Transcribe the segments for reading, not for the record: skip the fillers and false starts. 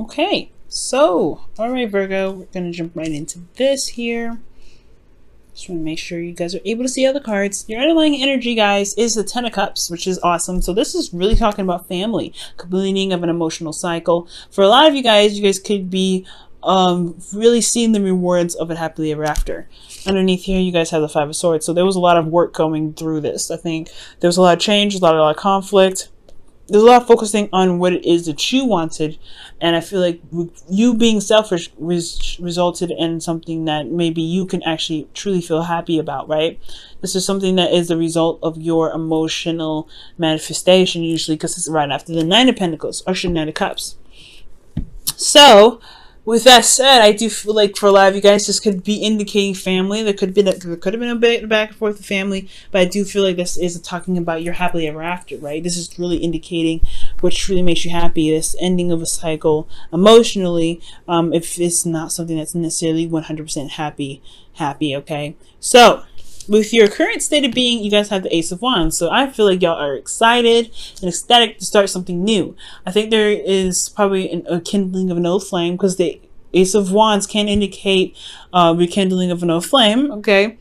Okay, so, all right, Virgo, we're going to jump right into this here. Just want to make sure you guys are able to see all the cards. Your underlying energy, guys, is the Ten of Cups, which is awesome. So this is really talking about family, completing of an emotional cycle. For a lot of you guys could be really seeing the rewards of it happily ever after. Underneath here, you guys have the Five of Swords. So there was a lot of work going through this. I think there was a lot of change, a lot of conflict. There's a lot of focusing on what it is that you wanted, and I feel like you being selfish resulted in something that maybe you can actually truly feel happy about, right? This is something that is the result of your emotional manifestation, usually, because it's right after the Nine of Pentacles, or Nine of Cups. So, with that said, I do feel like for a lot of you guys, this could be indicating family. There could have been a bit back and forth with family, but I do feel like this is talking about your happily ever after, right? This is really indicating what truly makes you happy. This ending of a cycle emotionally, if it's not something that's necessarily 100% happy, okay? So, with your current state of being, you guys have the Ace of Wands. So I feel like y'all are excited and ecstatic to start something new. I think there is probably a kindling of an old flame, because the Ace of Wands can indicate rekindling of an old flame, okay?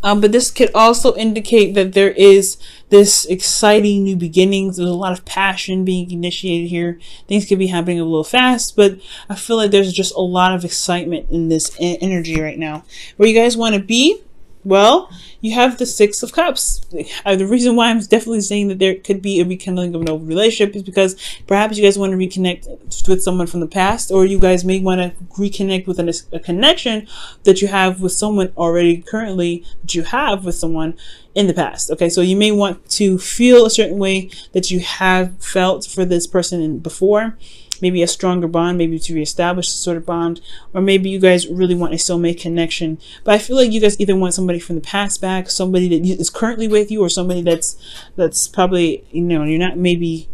But this could also indicate that there is this exciting new beginnings. There's a lot of passion being initiated here. Things could be happening a little fast, but I feel like there's just a lot of excitement in this energy right now. Where you guys want to be? Well, you have the Six of Cups. The reason why I'm definitely saying that there could be a rekindling of an old relationship is because perhaps you guys want to reconnect with someone from the past, or you guys may want to reconnect with a connection that you have with someone already currently that you have with someone in the past. Okay, so you may want to feel a certain way that you have felt for this person before. Maybe a stronger bond, maybe to reestablish a sort of bond, or maybe you guys really want a soulmate connection. But I feel like you guys either want somebody from the past back, somebody that is currently with you, or somebody that's probably, you know, you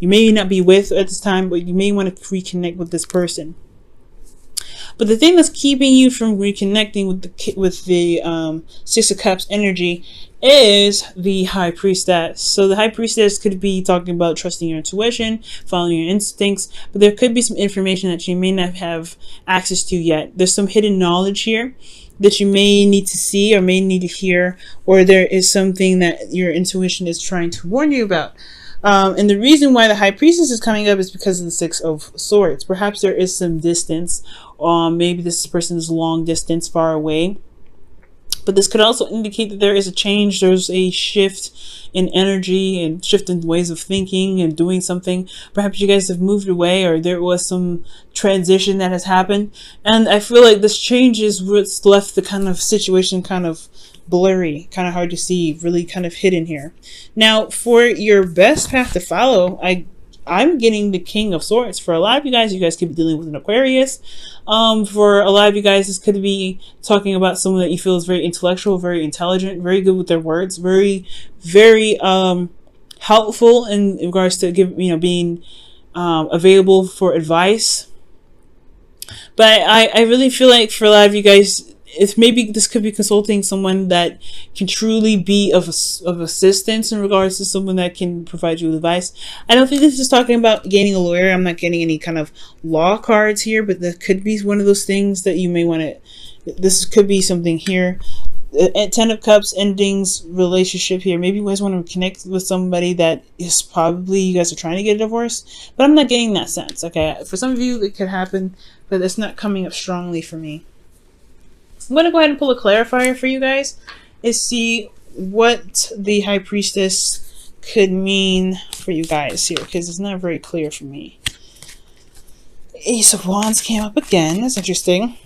may not be with at this time, but you may want to reconnect with this person. But the thing that's keeping you from reconnecting with the Six of Cups energy is the High Priestess. So the High Priestess could be talking about trusting your intuition, following your instincts, but there could be some information that you may not have access to yet. There's some hidden knowledge here that you may need to see or may need to hear, or there is something that your intuition is trying to warn you about. And the reason why the High Priestess is coming up is because of the Six of Swords. Perhaps there is some distance. Maybe this person is long distance, far away. But this could also indicate that there is a change. There's a shift in energy and shift in ways of thinking and doing something. Perhaps you guys have moved away, or there was some transition that has happened. And I feel like this change is what's left the kind of situation kind of blurry, kind of hard to see, really kind of hidden here. Now, for your best path to follow, I'm getting the King of Swords. For a lot of you guys could be dealing with an Aquarius. For a lot of you guys, this could be talking about someone that you feel is very intellectual, very intelligent, very good with their words, very, very helpful in regards to being available for advice. But I really feel like for a lot of you guys, maybe this could be consulting someone that can truly be of assistance in regards to someone that can provide you with advice. I don't think this is talking about gaining a lawyer. I'm not getting any kind of law cards here, but that could be one of those things that you may want to. This could be something here. Ten of Cups endings relationship here. Maybe you guys want to connect with somebody that is probably you guys are trying to get a divorce, but I'm not getting that sense. Okay, for some of you it could happen, but it's not coming up strongly for me. I'm going to go ahead and pull a clarifier for you guys and see what the High Priestess could mean for you guys here, because it's not very clear for me. The Ace of Wands came up again. That's interesting.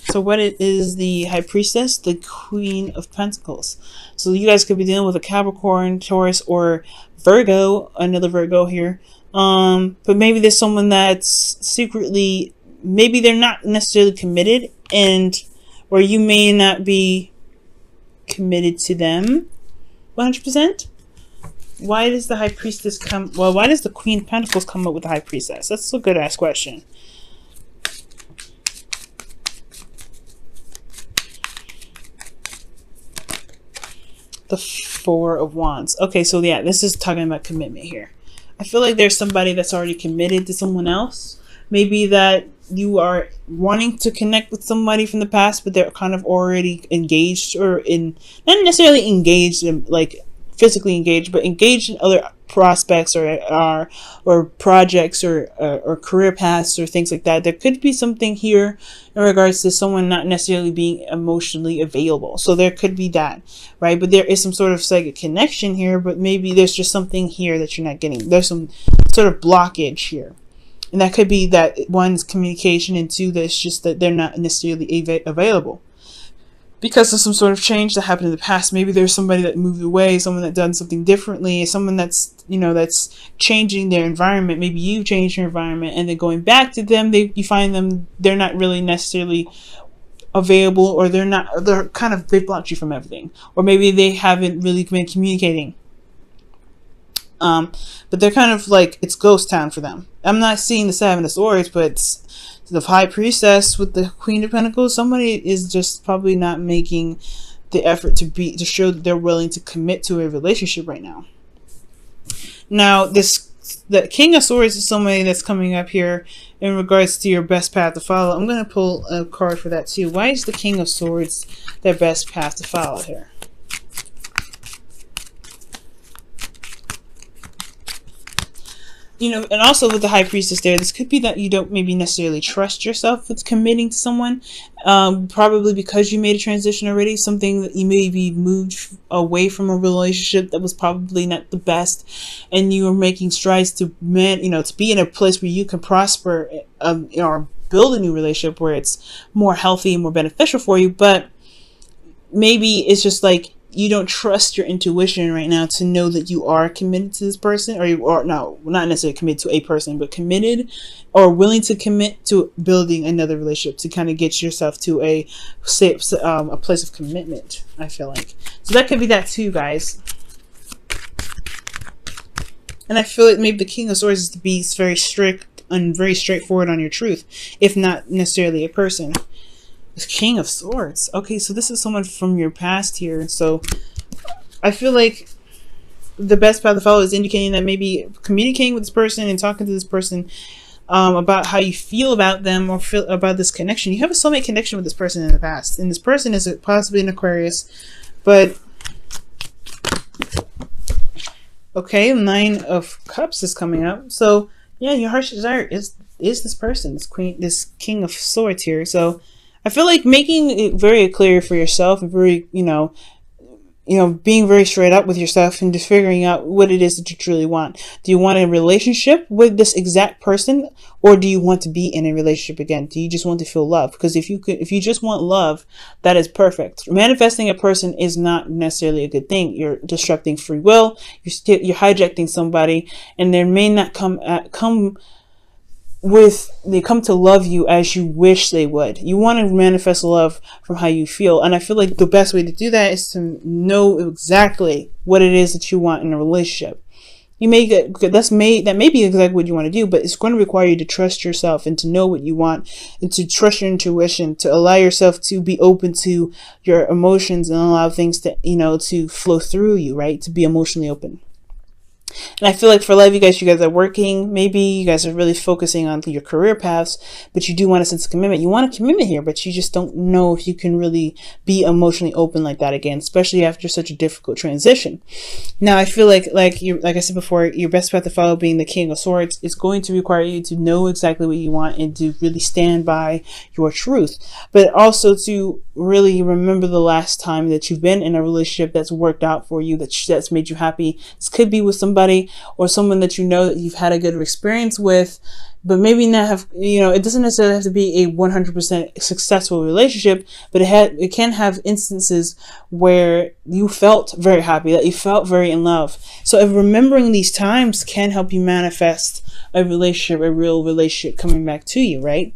So what it is, the High Priestess, the Queen of Pentacles. So you guys could be dealing with a Capricorn, Taurus, or Virgo, another Virgo here. But maybe there's someone that's secretly, maybe they're not necessarily committed, or you may not be committed to them 100%. why does the High Priestess come? Well, why does the Queen of Pentacles come up with the High Priestess? That's a good ass question. The Four of Wands. Okay, so yeah, this is talking about commitment here. I feel like there's somebody that's already committed to someone else. Maybe that you are wanting to connect with somebody from the past, but they're kind of already engaged, or in, not necessarily engaged in like physically engaged, but engaged in other prospects or projects or career paths or things like that. There could be something here in regards to someone not necessarily being emotionally available. So there could be that, right? But there is some sort of psychic connection here, but maybe there's just something here that you're not getting. There's some sort of blockage here. And that could be that one's communication, and two, that it's just that they're not necessarily available because of some sort of change that happened in the past. Maybe there's somebody that moved away, someone that done something differently, someone that's, you know, that's changing their environment. Maybe you changed your environment, and then going back to them, you find them, they're not really necessarily available, or they're they blocked you from everything, or maybe they haven't really been communicating. But they're kind of like, it's ghost town for them. I'm not seeing the Seven of Swords, but it's the High Priestess with the Queen of Pentacles. Somebody is just probably not making the effort to show that they're willing to commit to a relationship right now. Now, the King of Swords is somebody that's coming up here in regards to your best path to follow. I'm going to pull a card for that too. Why is the King of Swords their best path to follow here? You know, and also with the High Priestess there, this could be that you don't maybe necessarily trust yourself with committing to someone, probably because you made a transition already, something that you maybe moved away from a relationship that was probably not the best, and you are making strides to to be in a place where you can prosper, or build a new relationship where it's more healthy and more beneficial for you. But maybe it's just like, you don't trust your intuition right now to know that you are committed to this person, or no, not necessarily committed to a person, but committed or willing to commit to building another relationship to kind of get yourself to a place of commitment, I feel like. So that could be that too, guys. And I feel like maybe the King of Swords is to be very strict and very straightforward on your truth, if not necessarily a person. King of Swords. Okay, so this is someone from your past here. So I feel like the best path to follow is indicating that maybe communicating with this person and talking to this person about how you feel about them, or feel about this connection. You have a soulmate connection with this person in the past, and this person is possibly an Aquarius. But okay, Nine of Cups is coming up. So yeah, your heart's desire is this person, this King of Swords here. So I feel like making it very clear for yourself, and very, being very straight up with yourself, and just figuring out what it is that you truly want. Do you want a relationship with this exact person, or do you want to be in a relationship again? Do you just want to feel love? Because if you just want love, that is perfect. Manifesting a person is not necessarily a good thing. You're disrupting free will. You're hijacking somebody, and they may not come to love you as you wish they would. You want to manifest love from how you feel. And I feel like the best way to do that is to know exactly what it is that you want in a relationship. You may get, that may be exactly what you want to do, but it's going to require you to trust yourself and to know what you want, and to trust your intuition, to allow yourself to be open to your emotions and allow things to flow through you, right? To be emotionally open. And I feel like for a lot of you guys are working. Maybe you guys are really focusing on your career paths, but you do want a sense of commitment. You want a commitment here, but you just don't know if you can really be emotionally open like that again, especially after such a difficult transition. Now, I feel like I said before, your best path to follow, being the King of Swords, is going to require you to know exactly what you want and to really stand by your truth, but also to really remember the last time that you've been in a relationship that's worked out for you, that's made you happy. This could be with somebody or someone that you know that you've had a good experience with, but maybe not have, it doesn't necessarily have to be a 100% successful relationship, but it can have instances where you felt very happy, that you felt very in love. So if remembering these times can help you manifest a relationship, a real relationship coming back to you, right?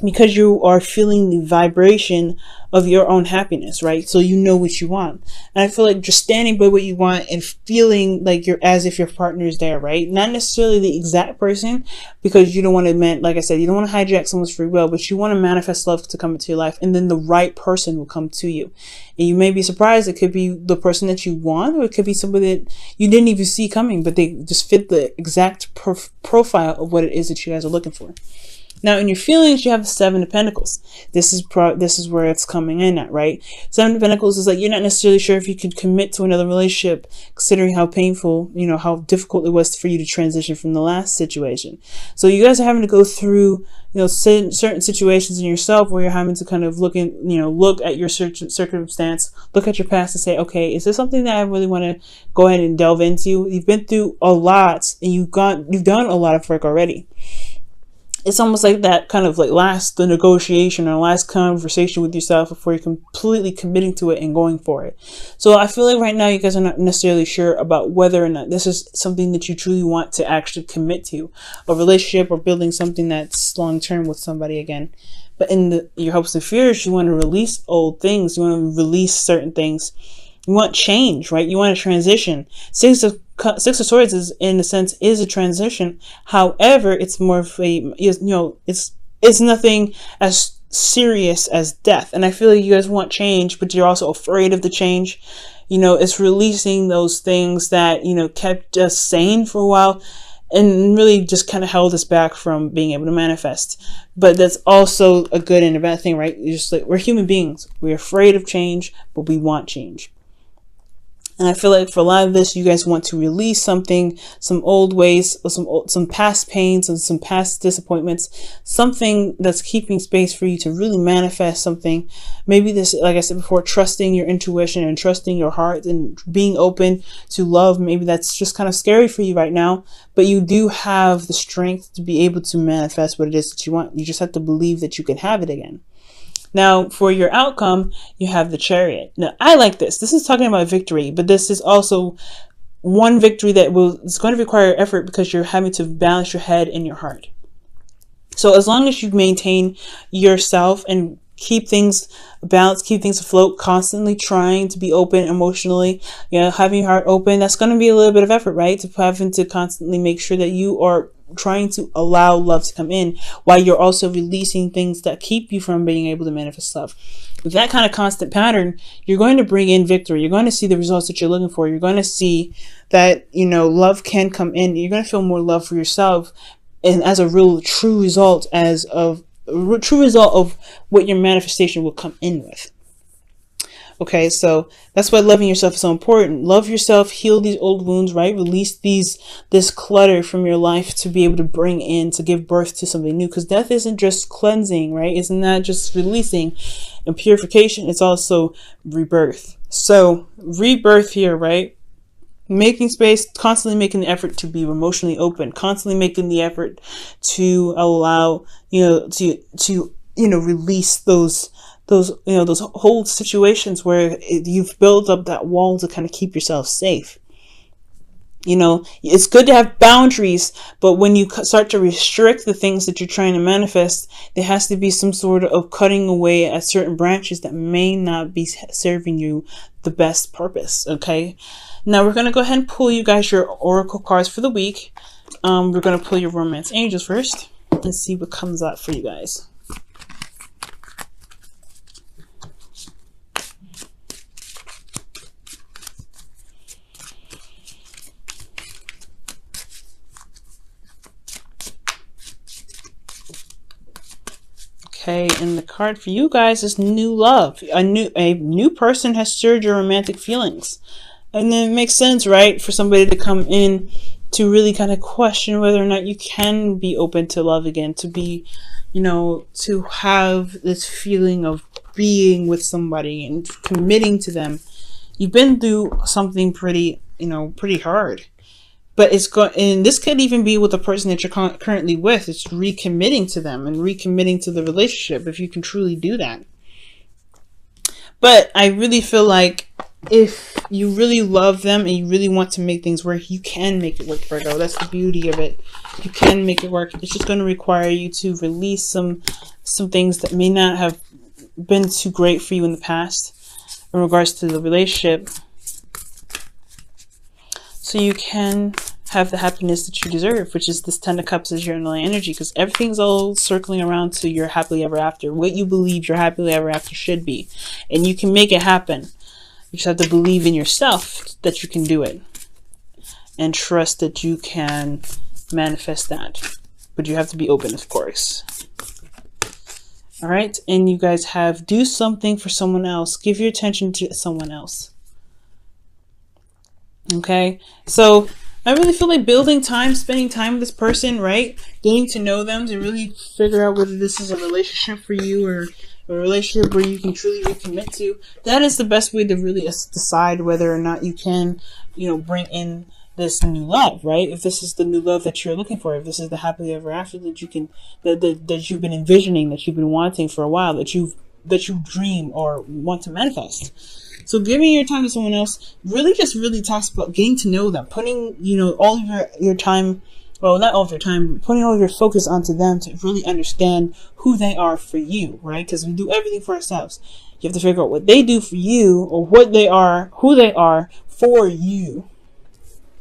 because you are feeling the vibration of your own happiness, right? So you know what you want. And I feel like just standing by what you want and feeling like you're as if your partner is there, right? Not necessarily the exact person, because you don't want to, like I said, you don't want to hijack someone's free will, but you want to manifest love to come into your life, and then the right person will come to you. And you may be surprised. It could be the person that you want, or it could be somebody that you didn't even see coming, but they just fit the exact profile of what it is that you guys are looking for. Now, in your feelings, you have the Seven of Pentacles. This is where it's coming in at, right? Seven of Pentacles is like you're not necessarily sure if you could commit to another relationship, considering how painful, how difficult it was for you to transition from the last situation. So you guys are having to go through, certain situations in yourself where you're having to kind of look at your circumstance, look at your past and say, okay, is this something that I really want to go ahead and delve into? You've been through a lot, and you've done a lot of work already. It's almost like that kind of like the negotiation or last conversation with yourself before you're completely committing to it and going for it. So I feel like right now you guys are not necessarily sure about whether or not this is something that you truly want to actually commit to, a relationship or building something that's long-term with somebody again. But in your hopes and fears, you want to release old things. You want to release certain things. You want change, right? You want to transition. Six of Swords is, in a sense, is a transition. However, it's more of a, it's nothing as serious as death. And I feel like you guys want change, but you're also afraid of the change. It's releasing those things that, kept us sane for a while and really just kind of held us back from being able to manifest. But that's also a good and a bad thing, right? Just like, we're human beings. We're afraid of change, but we want change. And I feel like for a lot of this, you guys want to release something, some old ways, some past pains and some past disappointments, something that's keeping space for you to really manifest something. Maybe this, like I said before, trusting your intuition and trusting your heart and being open to love. Maybe that's just kind of scary for you right now, but you do have the strength to be able to manifest what it is that you want. You just have to believe that you can have it again. Now, for your outcome, you have the Chariot. Now, I like this. This is talking about victory, but this is also one victory that it's going to require effort because you're having to balance your head and your heart. So as long as you maintain yourself and keep things balanced, keep things afloat, constantly trying to be open emotionally, having your heart open, that's going to be a little bit of effort, right? To having to constantly make sure that you are trying to allow love to come in while you're also releasing things that keep you from being able to manifest love. With that kind of constant pattern, you're going to bring in victory. You're going to see the results that you're looking for. You're going to see that, love can come in. You're going to feel more love for yourself, and as a real true result of what your manifestation will come in with. Okay, so that's why loving yourself is so important. Love yourself, heal these old wounds, right? Release this clutter from your life to be able to give birth to something new. Because death isn't just cleansing, right? It's not just releasing and purification. It's also rebirth. So rebirth here, right? Making space, constantly making the effort to be emotionally open, constantly making the effort to allow, to release those whole situations where you've built up that wall to kind of keep yourself safe. It's good to have boundaries, but when you start to restrict the things that you're trying to manifest, there has to be some sort of cutting away at certain branches that may not be serving you the best purpose. Okay. Now we're going to go ahead and pull you guys your oracle cards for the week. We're going to pull your romance angels first and see what comes out for you guys. Okay, and the card for you guys is new love. A new person has stirred your romantic feelings. And then it makes sense, right, for somebody to come in to really kind of question whether or not you can be open to love again, to be, to have this feeling of being with somebody and committing to them. You've been through something pretty hard. But and this could even be with the person that you're currently with. It's recommitting to them and recommitting to the relationship, if you can truly do that. But I really feel like if you really love them and you really want to make things work, you can make it work, Virgo. That's the beauty of it. You can make it work. It's just going to require you to release some things that may not have been too great for you in the past in regards to the relationship, so you can have the happiness that you deserve, which is this 10 of Cups is your underlying energy, because everything's all circling around to your happily ever after, what you believe your happily ever after should be, and you can make it happen. You just have to believe in yourself that you can do it and trust that you can manifest that. But you have to be open, of course. All right. And you guys have do something for someone else. Give your attention to someone else. Okay. So I really feel like building time, spending time with this person, right? Getting to know them to really figure out whether this is a relationship for you or a relationship where you can truly recommit to. That is the best way to really decide whether or not you can, bring in this new love, right? If this is the new love that you're looking for, if this is the happily ever after that you can, that you've been envisioning, that you've been wanting for a while, that you dream or want to manifest. So giving your time to someone else really talks about getting to know them, putting, all of your time, well, not all of your time, putting all of your focus onto them to really understand who they are for you, right? Because we do everything for ourselves. You have to figure out what they do for you, or what they are, who they are for you.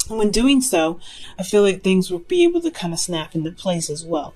And when doing so, I feel like things will be able to kind of snap into place as well.